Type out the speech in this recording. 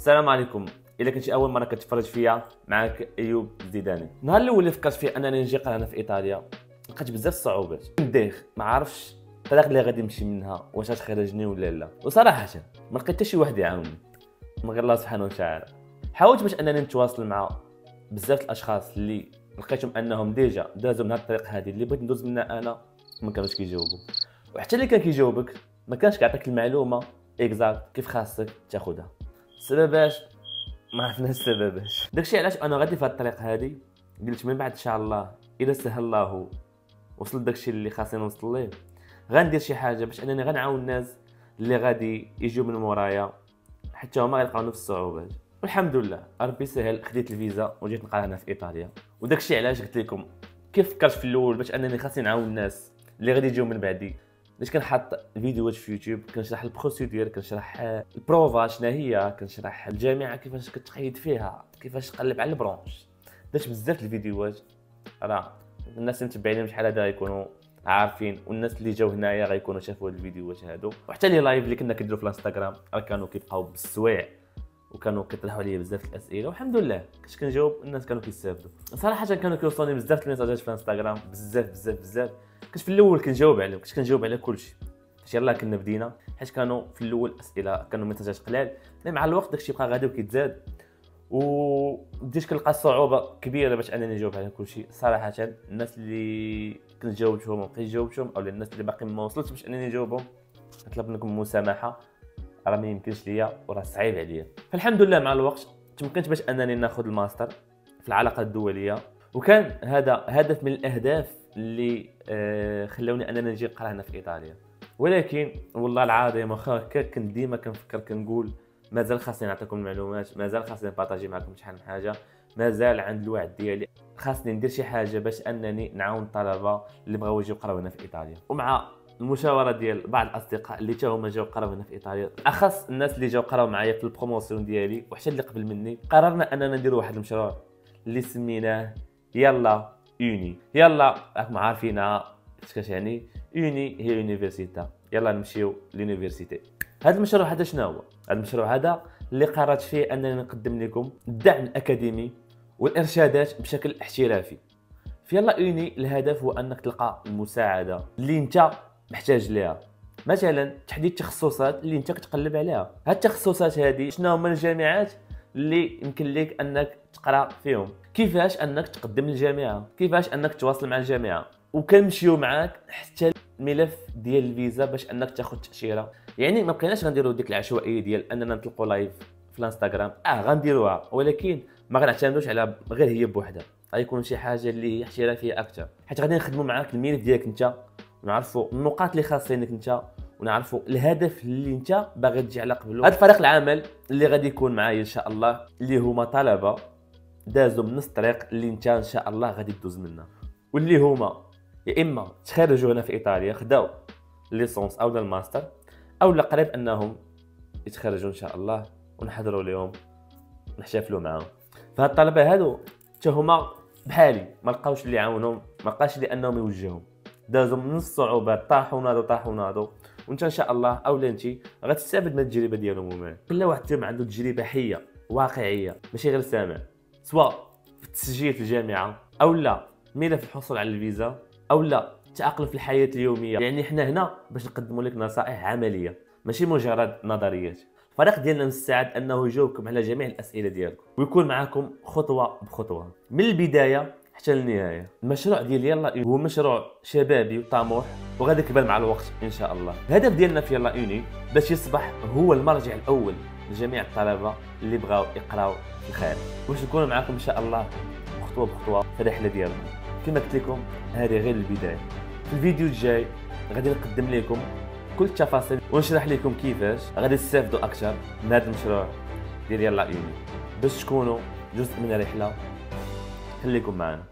السلام عليكم. الا كنتي اول مره كتفرج فيا، معاك ايوب الزيداني. النهار الاول اللي فكرت فيه انني نجي قرا هنا في ايطاليا لقيت بزاف الصعوبات. ندير ما عارفش الطريق اللي غادي نمشي منها، واش غتخرجني ولا لا. وصراحه ما لقيت حتى شي واحد يعاونني من غير الله سبحانه وتعالى. حاولت باش انني نتواصل مع بزاف الاشخاص اللي لقيتهم انهم ديجا دازوا من هذه الطريق هذه اللي بغيت ندوز منها انا، ما كانوش كيجاوبوا. وحتى اللي كان كيجاوبك ما كانش كيعطيك المعلومه اكزاكت كيف خاصك تاخذها. السبباش ما عرفناش السبباش. داكشي علاش انا غادي في هذه الطريق هذه. قلت من بعد ان شاء الله اذا سهل الله وصل داكشي اللي خاصني نوصل ليه، غندير شي حاجه باش انني غنعاون الناس اللي غادي يجيو من مورايا حتى هما غيلقاو نفس الصعوبات. والحمد لله ربي سهل، خديت الفيزا وجيت نقرا هنا في ايطاليا. وداكشي علاش قلت لكم كيف فكرت في الاول باش انني خاصني نعاون الناس اللي غادي يجيو من بعدي. باش كنحط فيديوهات في يوتيوب كنشرح البروسيدور، كنشرح البروفا شنو هي، كنشرح الجامعه كيفاش كتقيد فيها، كيفاش تقلب على البرونش. درت بزاف الفيديوهات، راه الناس اللي متبعيني شحال هذا غيكونوا عارفين، والناس اللي جاو هنايا غيكونوا شافوا هاد الفيديوهات هادو. وحتى لي لايف اللي كنا كنديرو في الانستغرام راه كانوا كيبقاو بالسوايع وكانوا كيطرحوا عليا بزاف الاسئله، والحمد لله كنت كنجاوب. الناس كانوا كيستافدوا صراحه. كانوا كيوصلوني بزاف الميساجات في الانستغرام، بزاف. كنت في الاول كنجاوب عليهم، كنت كنجاوب على كلشي. فاش يلاه كنا بدينا، حيت كانوا في الاول اسئله كانوا ميساجات قلال، مي مع الوقت داكشي بقى غادي وكيتزاد، وبديت كنلقى صعوبه كبيره باش انني نجاوب على كلشي. صراحه الناس اللي كنت جاوبتهم وبقيت جاوبتهم، او الناس اللي باقي ما وصلتش باش انني نجاوبهم، نطلب منكم مسامحه، راه ما يمكنش ليا وراه صعيب عليا. فالحمد لله مع الوقت تمكنت باش انني ناخذ الماستر في العلاقات الدوليه، وكان هذا هدف من الاهداف اللي خلوني انني نجي نقرا هنا في ايطاليا. ولكن والله العظيم واخا كنت ديما كنفكر كنقول مازال خاصني نعطيكم المعلومات، مازال خاصني نبارطاجي معكم شحال من حاجه، مازال عند الوعد ديالي خاصني ندير شي حاجه باش انني نعاون الطلبه اللي بغاو يجيو يقراو هنا في ايطاليا. ومع المشاوره ديال بعض الاصدقاء اللي حتى هما جاو قراو هنا في ايطاليا، اخص الناس اللي جاو قراو معايا في البروموسيون ديالي وحتى اللي قبل مني، قررنا اننا نديروا واحد المشروع اللي سميناه يلا يوني. يلا راكم عارفينها اش كتعني يوني، هي يونيفرسيتا. يلا نمشيو لونيفرسيتي. هذا المشروع هذا شنو هو؟ هذا المشروع هذا اللي قررت فيه انني نقدم لكم الدعم الاكاديمي والارشادات بشكل احترافي. في يلا يوني الهدف هو انك تلقى المساعده اللي انت محتاج ليها، مثلا تحديد التخصصات اللي انت كتقلب عليها. هاد التخصصات هذه شنو هما الجامعات اللي يمكن لك انك تقرا فيهم، كيفاش انك تقدم للجامعه، كيفاش انك تواصل مع الجامعه، وكنمشيو معاك حتى الملف ديال الفيزا باش انك تاخذ تاشيره. يعني ما بقيناش غنديروا ديك العشوائيه ديال اننا نطلقوا لايف في الانستغرام، غنديروها ولكن ما غنعتمدوش على غير هي بوحدها، غيكون شي حاجه اللي هي احترافيه اكثر، حيت غادي نخدموا معاك الملف ديالك انت، ونعرفوا النقاط اللي خاصينك انت، ونعرفوا الهدف اللي انت باغي تجي على قبله. هذا فريق العمل اللي غادي يكون معايا ان شاء الله اللي هما طلبه دازوا من نفس الطريق اللي انت ان شاء الله غادي تدوز منها، واللي هما يا اما تخرجوا هنا في ايطاليا خداو ليسونس او الماستر، او لا قريب انهم يتخرجوا ان شاء الله ونحضروا لهم نحتفلوا معاهم. فهاد الطلبه هادو حتى هما بحالي ما لقاوش اللي يعاونهم، ما لقاش لانهم يوجههم، دازوا من الصعوبات، طاحوا ناضوا، وانت ان شاء الله اولا انت غتستافد من التجربه ديالهم هما. كل واحد فيهم عنده تجربه حيه واقعيه ماشي غير سامع، سواء في التسجيل في الجامعه، او لا ملف الحصول على الفيزا، او لا التاقلم في الحياه اليوميه. يعني حنا هنا باش نقدموا لك نصائح عمليه ماشي مجرد نظريات. الفريق ديالنا مستعد انه يجاوبكم على جميع الاسئله ديالكم ويكون معكم خطوه بخطوه من البدايه حتى للنهايه. المشروع ديال يلا هو مشروع شبابي وطموح وغادي يكبر مع الوقت ان شاء الله. الهدف ديالنا في يلا يوني باش يصبح هو المرجع الاول لجميع الطلبه اللي بغاو يقراو في الخارج، باش نكون معكم ان شاء الله خطوه بخطوه في الرحله ديالنا. كما قلت لكم هذه غير البدايه. في الفيديو الجاي غادي نقدم لكم كل التفاصيل ونشرح لكم كيفاش غادي تستافدوا اكثر من هذا المشروع ديال يلا يوني باش تكونوا جزء من الرحله. خليكم معنا.